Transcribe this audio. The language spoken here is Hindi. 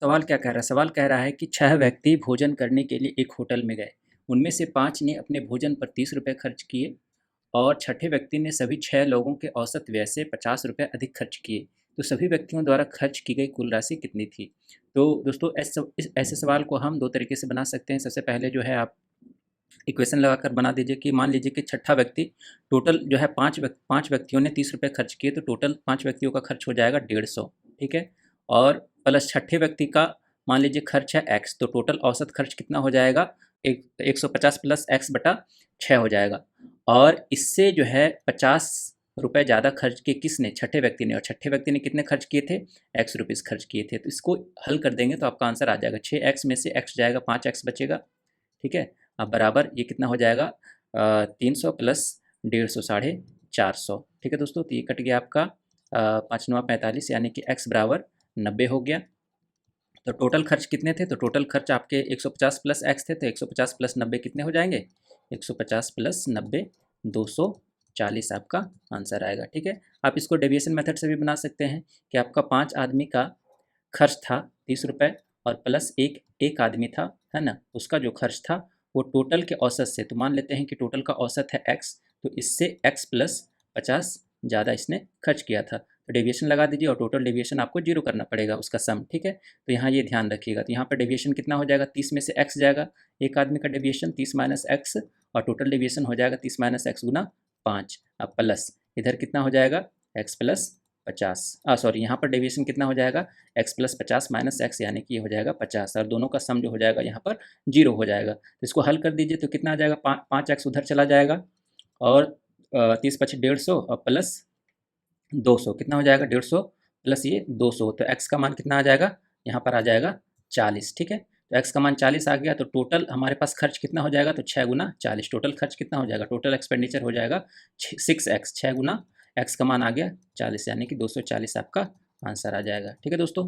सवाल क्या कह रहा है? सवाल कह रहा है कि 6 व्यक्ति भोजन करने के लिए एक होटल में गए। उनमें से 5 ने अपने भोजन पर 30 रुपए खर्च किए और छठे व्यक्ति ने सभी 6 लोगों के औसत व्यय से 50 रुपए अधिक खर्च किए। तो सभी व्यक्तियों द्वारा खर्च की गई कुल राशि कितनी थी? तो दोस्तों ऐसे सवाल को हम 2 तरीके से बना सकते हैं। सबसे पहले जो है आप इक्वेशन लगाकर बना दीजिए कि मान लीजिए कि छठा व्यक्ति टोटल जो है 5 व्यक्तियों ने 30 रुपए खर्च किए, तो टोटल 5 व्यक्तियों का खर्च हो जाएगा 150, ठीक है? और प्लस छठे व्यक्ति का मान लीजिए खर्च है x, तो टोटल औसत खर्च कितना हो जाएगा? 150 प्लस x बटा 6 हो जाएगा। और इससे जो है 50 रुपये ज़्यादा खर्च किए किसने? छठे व्यक्ति ने। और छठे व्यक्ति ने कितने खर्च किए थे? x रुपीज़ खर्च किए थे। तो इसको हल कर देंगे तो आपका आंसर आ जाएगा 6x में से x जाएगा, 5x बचेगा, ठीक है? अब बराबर ये कितना हो जाएगा? 300 प्लस 150 450, ठीक है दोस्तों? तो ये कट गया आपका 5 9 45, यानी कि x बराबर 90 हो गया। तो टोटल खर्च कितने थे? तो टोटल खर्च आपके 150 प्लस x थे, तो 150 प्लस 90 कितने हो जाएंगे? 150 प्लस 90 240 आपका आंसर आएगा, ठीक है? आप इसको डेविएशन मेथड से भी बना सकते हैं कि आपका 5 आदमी का खर्च था 30 रुपये और प्लस एक आदमी था, है ना? उसका जो खर्च था वो टोटल के औसत से, तो मान लेते हैं कि टोटल का औसत है x, तो इससे x प्लस 50 ज़्यादा इसने खर्च किया था। तो डेविएशन लगा दीजिए और टोटल डेविएशन आपको जीरो करना पड़ेगा, उसका सम, ठीक है? तो यहाँ ये ध्यान रखिएगा। तो यहाँ पर डेविएशन कितना हो जाएगा? 30 में से x जाएगा, एक आदमी का डेविएशन 30 माइनस एक्स, और टोटल डेविएशन हो जाएगा 30 माइनस एक्स गुना 5। अब प्लस इधर कितना हो जाएगा? x प्लस 50, सॉरी, यहाँ पर डेविएशन कितना हो जाएगा? x प्लस 50 माइनस एक्स, यानी कि ये हो जाएगा 50, और दोनों का सम जो हो जाएगा यहाँ पर जीरो हो जाएगा। तो इसको हल कर दीजिए तो कितना आ जाएगा? 5x उधर चला जाएगा और 30 पचे 150 और प्लस 200 कितना हो जाएगा? 150 प्लस ये 200, तो x का मान कितना आ जाएगा? यहाँ पर आ जाएगा 40, ठीक है? तो x का मान 40 आ गया, तो टोटल हमारे पास खर्च कितना हो जाएगा? तो 6 गुना 40, टोटल खर्च कितना हो जाएगा? टोटल एक्सपेंडिचर हो जाएगा 6x, 6 गुना x का मान आ गया 40, यानी कि 240 आपका आंसर आ जाएगा, ठीक है दोस्तों?